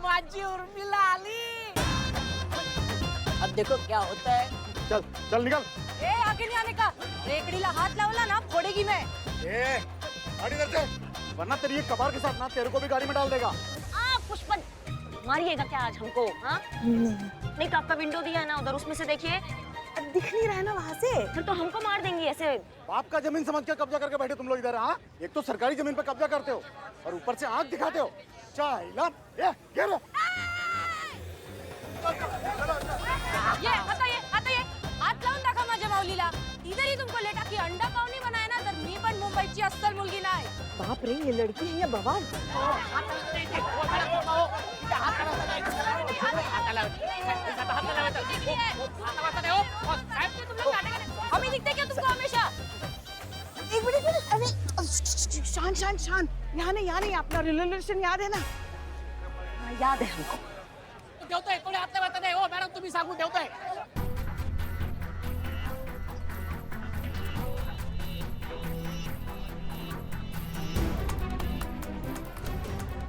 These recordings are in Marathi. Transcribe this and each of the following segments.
माझी उर्मिला आली। अब देखो क्या होता है। चल चल निकल। ए आगे नहीं आने का, रेकड़ीला हाथ लावला ना फोड़ेगी मैं। ए गाड़ी इधर से, वरना तेरी ये कबार के साथ ना तेरे को भी गाड़ी में डाल देगा। पुष्पन मारिएगा क्या आज हमको? हाँ नहीं तो आपका विंडो दिया है ना उधर, उसमें से देखिए। दिख नहीं रहा है ना वहाँ से। फिर तो हमको मार देंगी ऐसे। बाप का जमीन समझ के कब्जा करके बैठे तुम लोग इधर। हाँ एक तो सरकारी जमीन पर कब्जा करते हो और ऊपर से आंख दिखाते हो। चाइला ये आता ये हात लावून दाखवा माझ्या माऊलीला। इधर ही तुमको लेटा की अंडा पावनी बनाय ना, तर मी पण मुंबईची अस्सल मुलगी नाही। बाप रे, ये लड़की है या बवाल? हमें दिखते क्या तुमको हमेशा? एक मिनट अरे शान यहाँ नहीं अपना रिलेशन याद है ना? याद है हमको। ठेवतोय कोणी हात लावत नाही हो मॅडम, तुम्ही सांगून ठेवताय।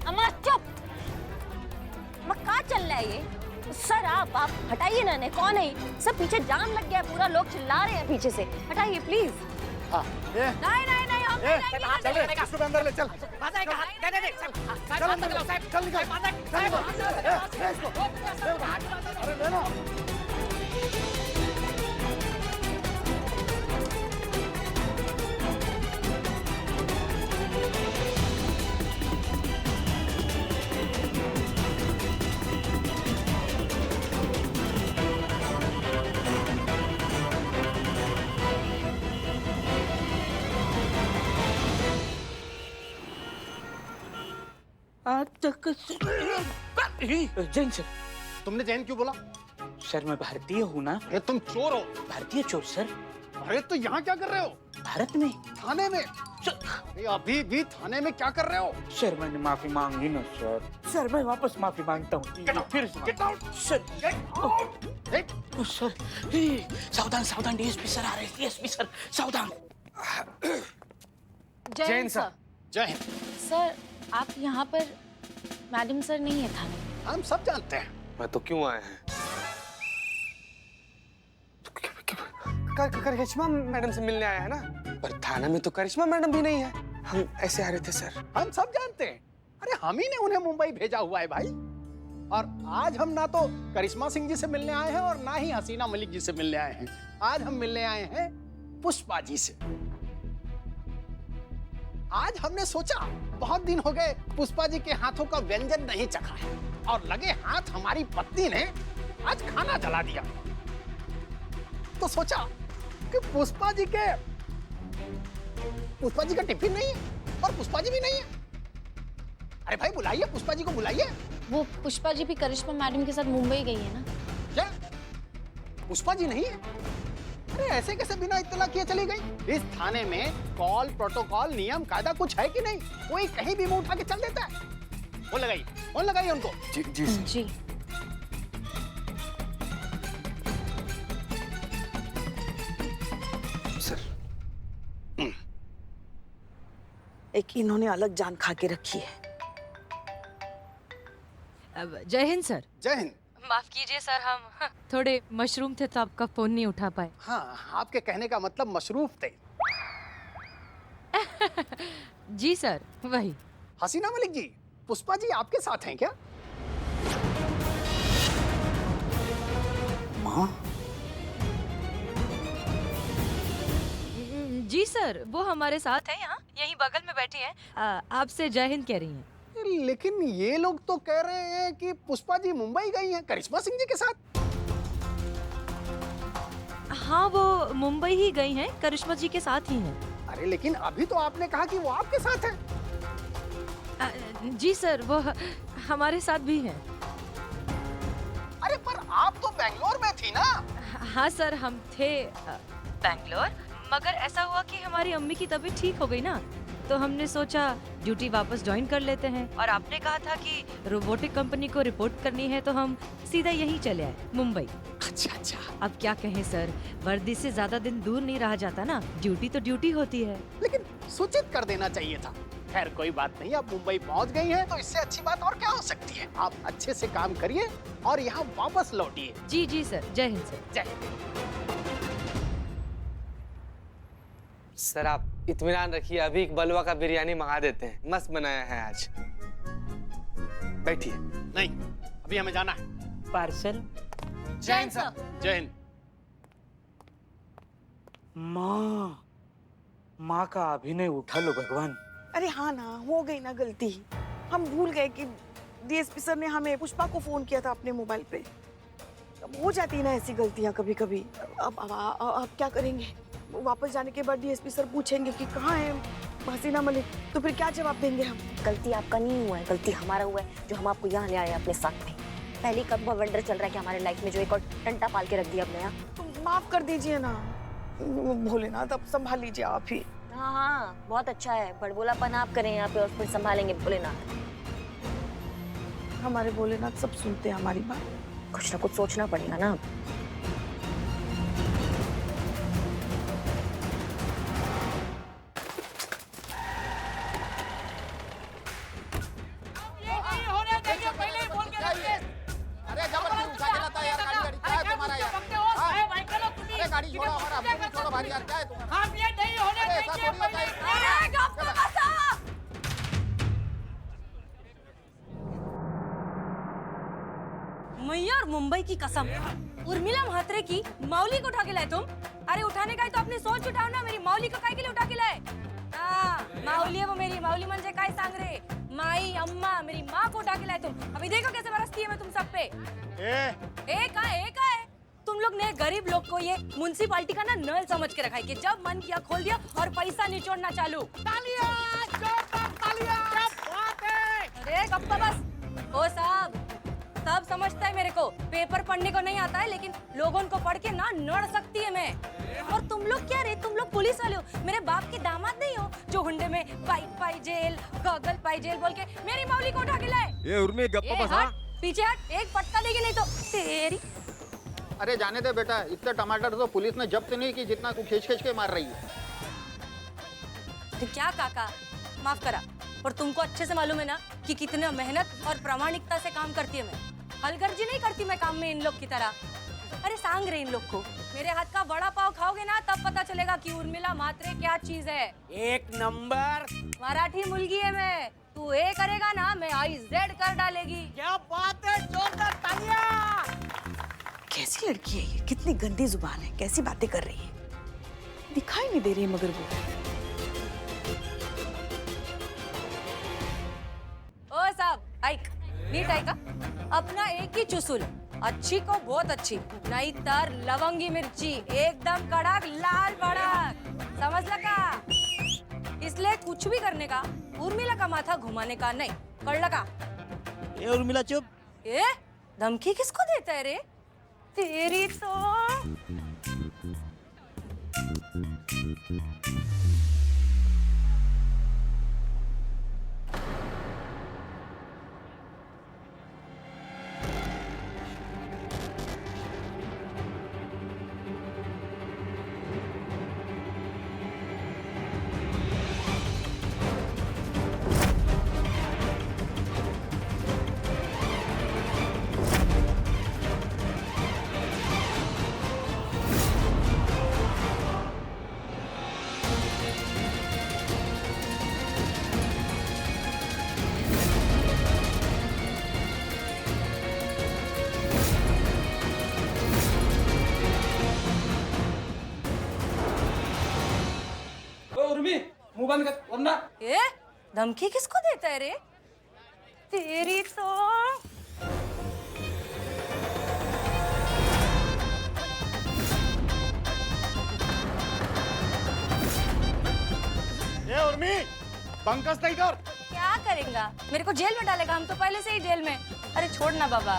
अम्मा चुप। अम्मा कहाँ चल रहा है ये? सर आप हटाइए ना, नहीं कौन है? सब पीछे जाम लग गया, पूरा लोग चिल्ला रहे हैं पीछे से। हटाइए प्लीज। हाँ ये नहीं हम चल रे, इसको अंदर ले चल। माझा एक हात दे दे चल साहेब हात लाव साहेब, चल निकल। माझा साहेब ले इसको। अरे ले ना। आज तक जैन सर। तुमने जैन क्यों बोला? सर मैं भारतीय हूँ ना। ये तुम चोर हो। भारतीय चोर सर। अरे तो यहाँ क्या कर रहे हो? भारत में थाने में। अरे अभी भी थाने में क्या कर रहे हो? सर मैंने माफी मांगी ना सर। सर मैं वापस माफी मांगता हूँ। फिर Get out! Sir Get! Sir सावधान सावधान, डीएसपी सर आ रहे हैं। डीएसपी सर सावधान। जैन सर। जय हिंद। सर आप यहाँ पर मैडम सर नहीं है थाने में। हम सब जानते हैं। मैं तो क्यों आए हैं? करिश्मा मैडम से मिलने आया है ना, पर थाना में तो करिश्मा मैडम भी नहीं है। हम ऐसे आ रहे थे सर। हम सब जानते हैं। अरे हम ही ने उन्हें मुंबई भेजा हुआ है भाई। और आज हम ना तो करिश्मा सिंह जी से मिलने आए हैं और ना ही हसीना मलिक जी से मिलने आए हैं। आज हम मिलने आए हैं पुष्पा जी से। आज हमने सोचा बहुत दिन हो गए पुष्पा जी के हाथों का व्यंजन नहीं चखा है, और लगे हाथ हमारी पत्नी ने आज खाना जला दिया। तो सोचा कि पुष्पा जी का टिफिन नहीं है और पुष्पा जी भी नहीं है। अरे भाई बुलाइए, पुष्पा जी को बुलाइए। वो पुष्पा जी भी करिश्मा मैडम के साथ मुंबई गई है ना। क्या पुष्पा जी नहीं है? अरे ऐसे कैसे बिना इत्तला किए चली गई? इस थाने में कॉल प्रोटोकॉल नियम कायदा कुछ है कि नहीं? कोई कहीं भी मुंह उठा के चल देता है। फोन लगाइए उनको। जी जी सर। जी सर एक इन्होंने अलग जान खा के रखी है। जय हिंद सर। जय हिंद। माफ कीजिए सर, हम थोड़े मशरूम थे तो आपका फोन नहीं उठा पाए। हाँ, आपके कहने का मतलब मशरूफ थे। जी सर वही। हसीना मलिक जी, पुष्पा जी आपके साथ हैं क्या? माँ जी सर, वो हमारे साथ हैं यहाँ, यहीं बगल में बैठी हैं। आपसे जय हिंद कह रही हैं। लेकिन ये लोग तो कह रहे हैं कि पुष्पा जी मुंबई गई हैं करिश्मा सिंह जी के साथ। हाँ, वो मुंबई ही गई हैं, करिश्मा जी के साथ ही हैं। अरे लेकिन अभी तो आपने कहा कि वो आपके साथ है। जी सर, वो हमारे साथ भी हैं। अरे पर आप तो बेंगलोर में थी ना। हाँ सर, हम थे बैंगलोर, मगर ऐसा हुआ कि हमारी अम्मी की तबीयत ठीक हो गई ना, तो हमने सोचा ड्यूटी वापस ज्वाइन कर लेते हैं। और आपने कहा था कि रोबोटिक कंपनी को रिपोर्ट करनी है, तो हम सीधा यहीं चले आए, मुंबई। अच्छा। अब क्या कहें सर, वर्दी से ज्यादा दिन दूर नहीं रहा जाता ना, ड्यूटी तो ड्यूटी होती है। लेकिन सूचित कर देना चाहिए था। खैर कोई बात नहीं, आप मुंबई पहुंच गई हैं, तो इससे अच्छी बात और क्या हो सकती है। आप अच्छे से काम करिए और यहाँ वापस लौटिए। जी जी सर, जय हिंद सर। जय हिंद। सर आप इत्मीनान रखिए, अभी एक बलवा का बिरयानी मंगा देते हैं, मस्त बनाया है आज। बैठिए। नहीं, अभी हमें जाना है। पार्सल। जय हिंद सर। जय हिंद। माँ का अभिनय उठा लो भगवान। अरे हाँ ना, हो गई ना गलती। हम भूल गए कि डीएसपी सर ने हमें पुष्पा को फोन किया था अपने मोबाइल पे। अब हो जाती है ना ऐसी गलतियां कभी कभी। अब क्या करेंगे? वापस जाने के बाद डीएसपी सर पूछेंगे कि कहाँ है हसीना मलिक, तो फिर क्या जवाब देंगे हम? गलती आपका नहीं हुआ है, गलती हमारा हुआ है जो हम आपको यहाँ ले आए अपने साथ में। पहली कब वंडर चल रहा है कि हमारे लाइफ में जो एक और टंटा पाल के रख दिया अपने यहाँ। तो माफ कर दीजिए ना भोलेनाथ, अब संभाल लीजिए आप ही। हाँ, बहुत अच्छा है, बड़बोलापन आप करें यहाँ पे और फिर संभालेंगे भोलेनाथ। हमारे भोलेनाथ सब सुनते हैं हमारी बात। कुछ ना कुछ सोचना पड़ेगा ना। अरे जबरदस्ती उठा के लाता है यार, गाड़ी क्या है तुम्हारा यार? अरे गाड़ी छोड़ो, हमारा अपनी छोड़ो भाई यार, क्या है तुम्हारा? हम ये नहीं होने अरे ऐसा देंगे। थोड़ी होता है। अरे गप तो बसा। मैया और मुंबई की कसम, उर्मिला म्हात्रे की मौली को उठा के लाए तुम। अरे उठाने का ही तो अपनी सोच उठाओ ना, मेरी मौली को काहे के लिए उठा के लाए? माऊली है वो मेरी, माऊली म्हणजे काय सांग रे, माई अम्मा मेरी माँ को उठा के लाए तुम। अभी देखो कैसे बरसती है मैं तुम सब पे। ए का है? तुम लोग ने गरीब लोग को ये म्युनिसिपालिटी का ना नल समझ के रखा है कि जब मन किया खोल दिया और पैसा निचोड़ना चालू। तालियां, जोरदार तालियां। क्या बात है? अरे गप्पा बस। ओ साहब, सब समझता है मेरे को, पेपर पढ़ने को नहीं आता है, लेकिन लोगों को पढ़ के ना नड़ सकती है मैं। और तुम लोग क्या रे, तुम लोग पुलिस वाले हो, मेरे बाप के दामाद नहीं हो जो हुंडे में बाइक पाई जेल, गॉगल पाई जेल बोल के मेरी मौली को उठा के लाए। ये उर्मी गप्पा बस। हाँ, पीछे हट, एक पटका देगी नहीं तो तेरी। अरे जाने दे बेटा, इतने टमाटर तो पुलिस ने जब्त नहीं की जितना को खींच के मार रही है। तो क्या काका, माफ करा, और तुमको अच्छे से मालूम है ना कि कितना मेहनत और प्रामाणिकता से काम करती है मैं। हलगर्जी नहीं करती मैं काम में इन लोग की तरह। अरे सांग रहे इन लोग को, मेरे हाथ का वड़ा पाव खाओगे ना तब पता चलेगा कि उर्मिला म्हात्रे क्या चीज है। एक नंबर। मराठी मुलगी है मैं, तू ए करेगा ना मैं IZ कर डालेगी। क्या बात है, जोरदार तालियां। कैसी लड़की है ये, कितनी गंदी जुबान है, कैसी बातें कर रही है। दिखाई नहीं दे रही है मगर वो। ओ साहब, ऐक नीट ऐका, अपना एक ही चुसूल, अच्छी को बहुत अच्छी, नहीं तर लवंगी मिर्ची एकदम कड़क लाल भड़क, समझ लगा? इसलिए कुछ भी करने का, उर्मिला का माथा घुमाने का नहीं, कर लगा? ये उर्मिला चुप। ए, धमकी किसको देता है रे? तेरी तो ना। ए धमकी किसको देता है रे? तेरी तो ए उर्मी, पंकज नहीं कर। क्या करेगा? मेरे को जेल में डालेगा? हम तो पहले से ही जेल में। अरे छोड़ ना बाबा।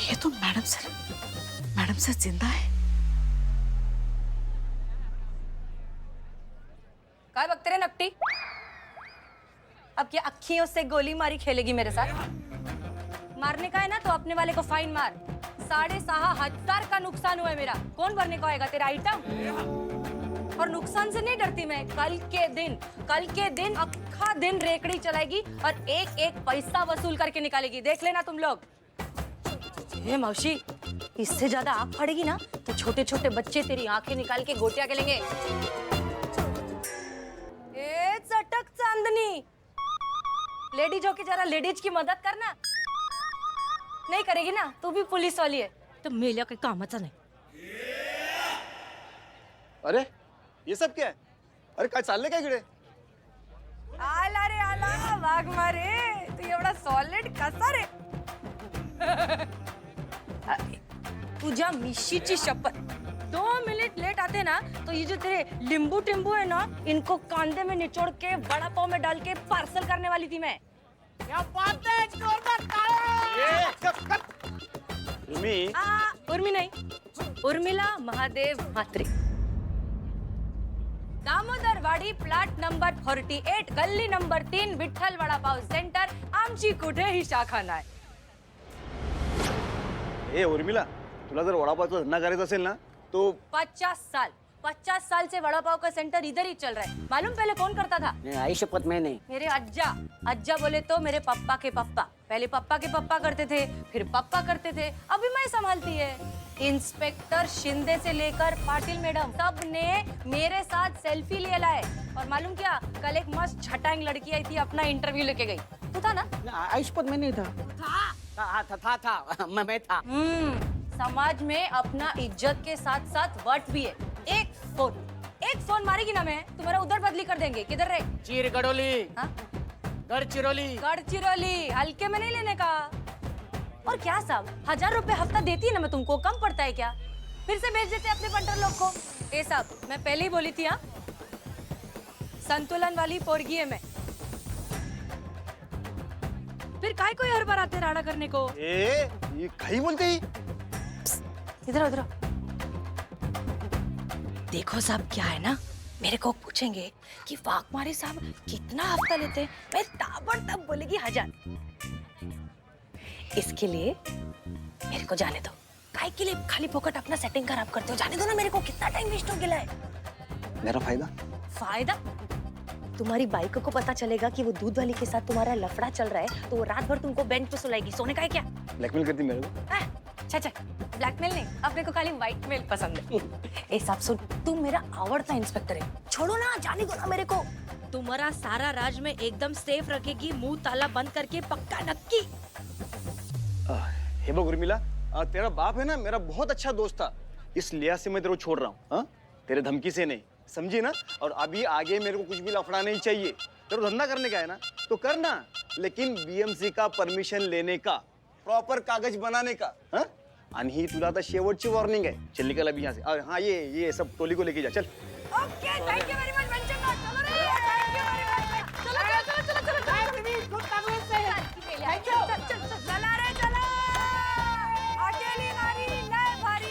ये तो मैडम सर जिंदा है। काय बघते रे नकटी? अब क्या अक्खियों से गोली मारी खेलेगी मेरे साथ? मारने का है ना तो अपने वाले को फाइन मार। 6,500 का नुकसान हुआ है मेरा। कौन भरने को आएगा? तेरा आइटम। और नुकसान से नहीं डरती मैं। कल के दिन अक्खा दिन रेकड़ी चलाएगी और एक एक पैसा वसूल करके निकालेगी। देख लेना तुम लोग। ये मौसी, इससे ज्यादा आग फटेगी ना तो छोटे छोटे बच्चे तेरी आंखें निकाल के गोटियां खेलेंगे। ए चटक चांदनी, लेडीज हो के जरा लेडीज की मदद करना। नहीं करेगी ना? तू भी पुलिस वाली है तो मेल्या काही कामाचा नाही। अरे ये सब क्या है? अरे काय चाललंय काय इकडे? आला रे आला वाघ मारे, तू एवढा सॉलिड कसा रे? तुझ्या मिशीची शपथ, 2 मिनट लेट आते ना तो ये जो तेरे लींबू टिम्बू है ना, इनको कांदे में निचोड़ के वड़ा पाव में डाल के पार्सल करने वाली थी मैं। क्या बात है? जोरदार तालियां। उर्मी, उर्मी नहीं, उर्मिला महादेव म्हात्रे। दामोदरवाडी प्लॉट नंबर 48, गल्ली नंबर 3, विठ्ठल वडापाव सेंटर। आमची कुठेही शाखा नाही। ए उर्मिला, तुला जर वडापावचा धंदा करायचा असेल ना तो 50 साल से वड़ा पाव का सेंटर इधर ही चल रहा है। मालूम पहले कौन करता था? नहीं, आई शपथ मैं नहीं। मेरे अज्जा बोले तो मेरे पप्पा के पप्पा। पहले पप्पा के पप्पा करते थे, फिर पप्पा करते थे, अभी मैं संभालती है। इंस्पेक्टर शिंदे से लेकर पाटिल मैडम सब ने मेरे साथ सेल्फी ले लाए। और मालूम क्या, कल एक मस्त छटांग लड़की आई थी, अपना इंटरव्यू लेके गई। तू था ना? आई शपथ मैं नहीं था। था मैं था। समाज में अपना इज्जत के साथ साथ वट भी है। एक फोन मारेगी ना मैं, तुम्हारा उधर बदली कर देंगे। किधर रहे? चीर गडोली, हाँ? गढ़चिरौली, हल्के में नहीं लेने का। और क्या साहब, 1000 रुपए हफ्ता देती है ना मैं तुमको, कम पड़ता है क्या? फिर से भेज देते अपने पंटर लोग को। ए साहब, मैं पहले ही बोली थी, हाँ, संतुलन वाली पोरगी है मैं। फिर काय कोई हर बार आते राड़ा करने को? ए ये काही बोलते ही? इधर देखो साहब, क्या है ना, मेरे को पूछेंगे कि वाघमारे साहब कितना हफ्ता लेते हैं, मैं ताबड़तोड़ बोलेगी 1000। इसके लिए मेरे को जाने दो। काय के लिए खाली फोकट अपना सेटिंग खराब करते हो? जाने दो ना मेरे को, कितना टाइम वेस्ट हो गया है। मेरा फायदा? तुम्हारी बाइक को पता चलेगा कि वो दूध वाली के साथ तुम्हारा लफड़ा चल रहा है तो वो रात भर तुमको बेंच पे सुलाएगी। सोने का है क्या? ब्लैकमेल करती मेरे को? अच्छा, ब्लैकमेल नहीं, अपने को खाली व्हाइट मेल पसंद है। ए साहब सुन, तुम मेरा आवड़ता इंस्पेक्टर है, छोड़ो ना, जाने दो ना मेरे को। तुम्हारा सारा राज में एकदम सेफ रखेगी, मुंह ताला बंद करके, पक्का नक्की। हे बघ उर्मिला, तेरा बाप है ना मेरा बहुत अच्छा दोस्त था, इस लिहाज से मैं तेरे को छोड़ रहा हूँ। तेरे धमकी से नहीं, समझी ना? और अभी आगे मेरे को कुछ भी लफड़ा नहीं चाहिए। तेरे को धंधा करने का है ना तो करना, लेकिन बीएमसी का परमिशन लेने का, प्रॉपर कागज बनाने का। आणि ही तुला आता शेवटची वॉर्निंग आहे। चल निकल अभी यहाँ से। हाँ, ये सब टोली को लेके जा। चल। Okay, thank you very much बंचन। चलो रे, थैंक यू वेरी मच। चलो। Thank you. चल, चला रे, चला। अकेली नारी नए भारी।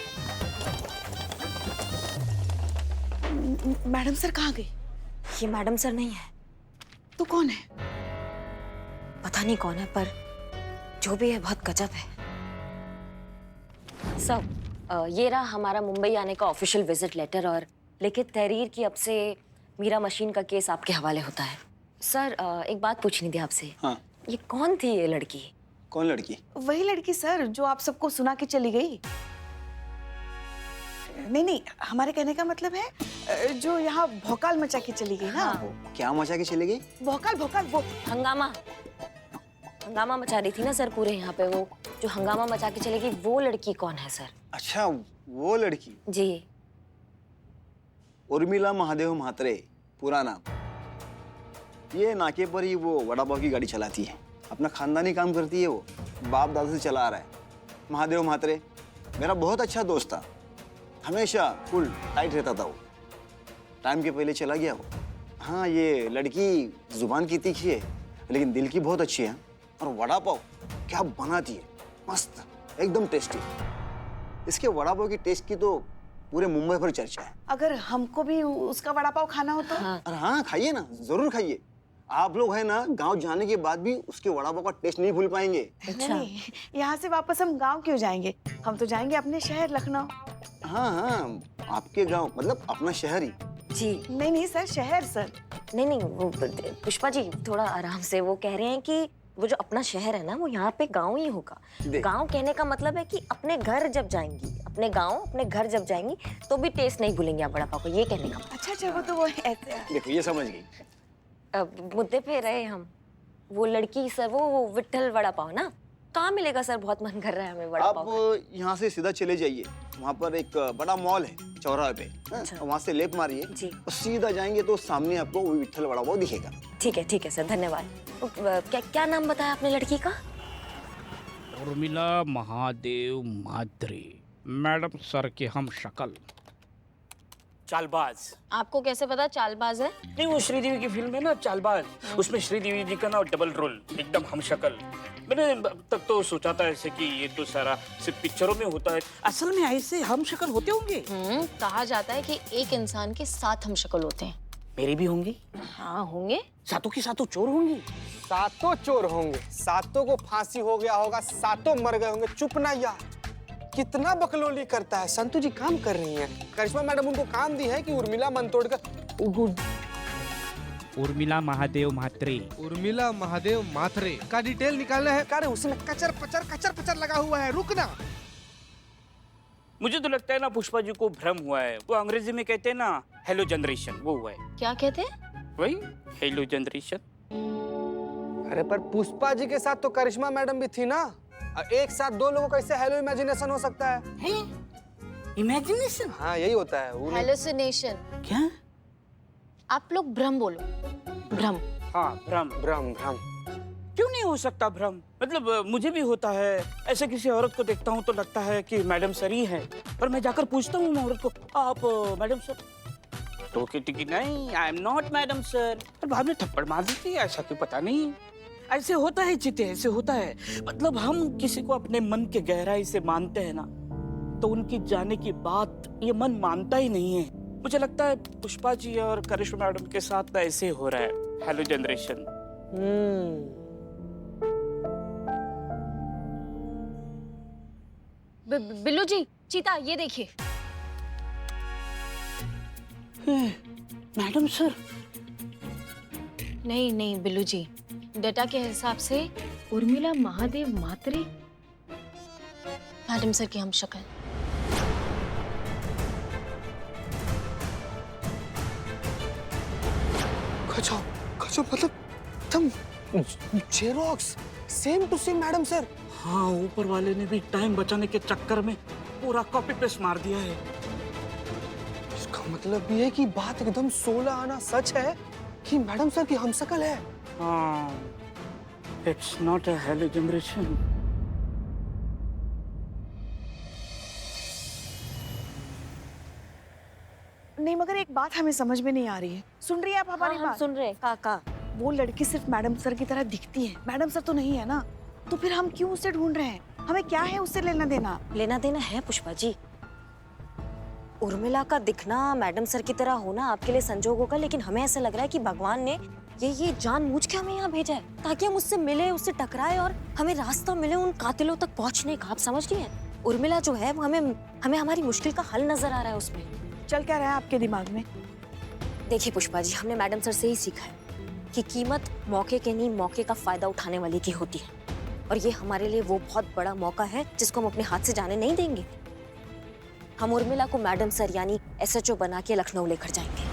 मैडम सर कहाँ गई? ये मैडम सर नहीं है। तो कौन है? पता नहीं कौन है, पर जो भी है बहुत गजब है। सर, ये रहा हमारा मुंबई आने का ऑफिशियल विजिट लेटर, और लिखित तहरीर की अब से मीरा मशीन का केस आपके हवाले होता है। सर, एक बात पूछनी थी आपसे। हाँ। ये कौन थी ये लड़की? कौन लड़की? वही लड़की सर जो आप सबको सुना के चली गई। नहीं, हमारे कहने का मतलब है जो यहाँ भौकाल मचा के चली गई ना। हाँ। वो क्या मचा के चली गई? भौकाल वो हंगामा। हंगामा मचा रही थी ना सर पूरे यहाँ पे, वो जो हंगामा मचा के चली गई वो लड़की कौन है सर? अच्छा, वो लड़की जी। उर्मिला महादेव म्हात्रे पूरा नाम। ये नाके पर ही वो वड़ा पाव की गाड़ी चलाती है, अपना खानदानी काम करती है, वो बाप दादा से चला आ रहा है। महादेव म्हात्रे मेरा बहुत अच्छा दोस्त था, हमेशा फुल टाइट रहता था वो। टाइम के पहले चला गया वो। हाँ, ये लड़की जुबान की तीखी है लेकिन दिल की बहुत अच्छी है। और वड़ा पाव क्या बनाती है, मस्त, एकदम टेस्टी। इसके वड़ा पाव की टेस्ट की तो पूरे मुंबई भर चर्चा है। अगर हमको भी उसका वड़ा पाव खाना हो तो? हाँ। अरे हाँ, खाइए ना, जरूर खाइए। आप लोग है ना गांव जाने के बाद भी उसके वड़ा पाव का टेस्ट नहीं भूल पाएंगे। नहीं, यहाँ से वापस हम गांव क्यों जाएंगे? हम तो जाएंगे अपने शहर लखनऊ। हाँ हाँ, आपके गांव मतलब अपना शहर ही। जी नहीं नहीं सर, शहर सर। नहीं नहीं, वो पुष्पा जी थोड़ा आराम से, वो कह रहे हैं कि वो जो अपना शहर है ना वो यहाँ पे गांव ही होगा। गांव कहने का मतलब है कि अपने घर जब जाएंगी, अपने गांव अपने घर जब जाएंगी तो भी टेस्ट नहीं भूलेंगे आप वड़ा पाव को, ये कहने का मतलब। अच्छा अच्छा, वो तो वो ऐसे। देखो ये समझ गई। अब मुद्दे पे रहे हम। वो लड़की सर, वो विट्ठल वड़ा पाव ना, कहाँ मिलेगा सर? बहुत मन कर रहा है हमें वड़ा पाव का। आप यहाँ से सीधा चले जाइए, वहाँ पर एक बड़ा मॉल है चौराहे पे। अच्छा। वहाँ से लेफ्ट मारिए जी। और सीधा जाएंगे तो सामने आपको वो विट्ठल वड़ा पाव दिखेगा। ठीक है सर, धन्यवाद। क्या नाम बताया आपने लड़की का? उर्मिला महादेव म्हात्रे, मैडम सर के हम शक्ल। चालबाज। आपको कैसे पता चालबाज है? नहीं, वो श्रीदेवी की फिल्म है ना चालबाज, उसमें श्रीदेवी जी का ना डबल रोल, एकदम हम शक्ल। मैंने तब तो सोचा था ऐसे कि ये तो सारा सिर्फ पिक्चरों में होता है, असल में ऐसे हम शक्ल होते होंगे। कहा जाता है कि एक इंसान के 7 हम शक्ल होते हैं। मेरे भी होंगे? हाँ होंगे। सातों की सातों चोर होंगे? सातों चोर होंगे, सातों को फांसी हो गया होगा, सातों मर गए होंगे। चुप ना यार, कितना बकलोली करता है। संतू जी काम कर रही हैं, करिश्मा मैडम उनको काम दी है कि उर्मिला मंतोड़कर। उर्मिला महादेव म्हात्रे। उर्मिला महादेव म्हात्रे का डिटेल निकालना है। कार्य उसमें कचर पचर लगा हुआ है, रुकना। मुझे तो लगता है ना पुष्पा जी को भ्रम हुआ है, वो अंग्रेजी में कहते हैं ना हेलो जनरेशन, वो हुआ है। क्या कहते हैं? वही हेलो जनरेशन। अरे पर पुष्पा जी के साथ तो करिश्मा मैडम भी थी ना, एक साथ दो लोगों का इससे हेलो इमेजिनेशन हो सकता है। इमेजिनेशन? हाँ यही होता है। हेलुसिनेशन। क्या? आप लोग भ्रम बोलो, भ्रम। हाँ भ्रम। क्यों नहीं हो सकता भ्रम? मतलब मुझे भी होता है, ऐसे किसी औरत को देखता हूँ तो लगता है कि मैडम सर ही है, पर मैं जाकर पूछता हूँ औरत को, आप मैडम सर? तो कहती कि नहीं, I am not madam sir, और बाद में थप्पड़ मार देती है। ऐसा क्यों पता नहीं, ऐसे होता है चिते, ऐसे होता है। मतलब हम किसी को अपने मन के गहराई से मानते हैं ना, तो उनकी जाने की बात ये मन मानता ही नहीं है। मुझे लगता है पुष्पा जी और करिश्मा मैडम के साथ ना ऐसे हो रहा है, हेलो जनरेशन। बिल्लू जी, चीता ये देखिए। Madam sir? नहीं बिल्लू जी, डेटा के हिसाब से उर्मिला महादेव म्हात्रे मैडम सर की हम शक्ल। गजब, मतलब तुम xerox same to same madam sir. हाँ, ऊपर वाले ने भी टाइम बचाने के चक्कर में पूरा कॉपी पेस्ट मार दिया है। इसका मतलब ये है कि बात एकदम 16 आना सच है कि मैडम सर की हमशक्ल है। हाँ, it's not a hello generation. नहीं, मगर एक बात हमें समझ में नहीं आ रही है। सुन रही है आप हमारी बात? सुन रहे हैं। का वो लड़की सिर्फ मैडम सर की तरह दिखती है, मैडम सर तो नहीं है ना, तो फिर हम क्यों उसे ढूंढ रहे हैं? हमें क्या है उससे लेना देना? लेना देना है पुष्पा जी। उर्मिला का दिखना मैडम सर की तरह होना आपके लिए संजोग होगा, लेकिन हमें ऐसा लग रहा है कि भगवान ने ये जानबूझ के हमें यहाँ भेजा है ताकि हम उससे मिले, उससे टकराए और हमें रास्ता मिले उन कातिलों तक पहुँचने का। आप समझ रही हैं? उर्मिला जो है वो हमें हमारी मुश्किल का हल नजर आ रहा है उसमें। चल क्या रहा है आपके दिमाग में? देखिए पुष्पा जी, हमने मैडम सर से ही सीखा है कि कीमत मौके के नहीं, मौके का फायदा उठाने वाले की होती है, और ये हमारे लिए वो बहुत बड़ा मौका है जिसको हम अपने हाथ से जाने नहीं देंगे। हम उर्मिला को मैडम सर यानी SHO बना के लखनऊ लेकर जाएंगे।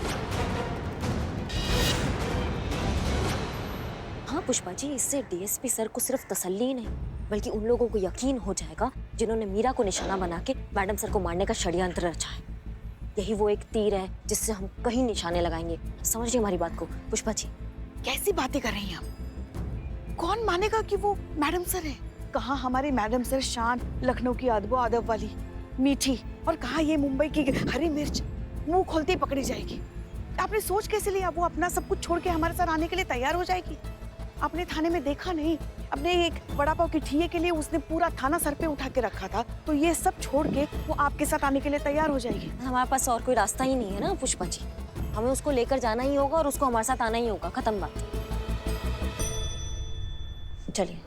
हाँ, पुष्पा जी, इससे डीएसपी सर को सिर्फ तसल्ली ही नहीं बल्कि उन लोगों को यकीन हो जाएगा जिन्होंने मीरा को निशाना बना के मैडम सर को मारने का षड्यंत्र रचा है। यही वो एक तीर है जिससे हम कहीं निशाने लगाएंगे। समझिए हमारी बात को पुष्पा जी। कैसी बातें कर रही हैं आप? कौन मानेगा कि वो मैडम सर है? कहाँ हमारी मैडम सर शांत, लखनऊ की अदबो अदब वाली मीठी, और कहाँ ये मुंबई की हरी मिर्च मुंह खोलती पकड़ी जाएगी। आपने सोच कैसे लिया वो अपना सब कुछ छोड़ के हमारे साथ आने के लिए तैयार हो जाएगी? आपने थाने में देखा नहीं, अपने एक वड़ा पाव की ठिये के लिए उसने पूरा थाना सर पे उठा के रखा था, तो ये सब छोड़ के वो आपके साथ आने के लिए तैयार हो जाएगी। हमारे पास और कोई रास्ता ही नहीं है ना पुष्पा जी, हमें उसको लेकर जाना ही होगा और उसको हमारे साथ आना ही होगा, खत्म बात। चलिए।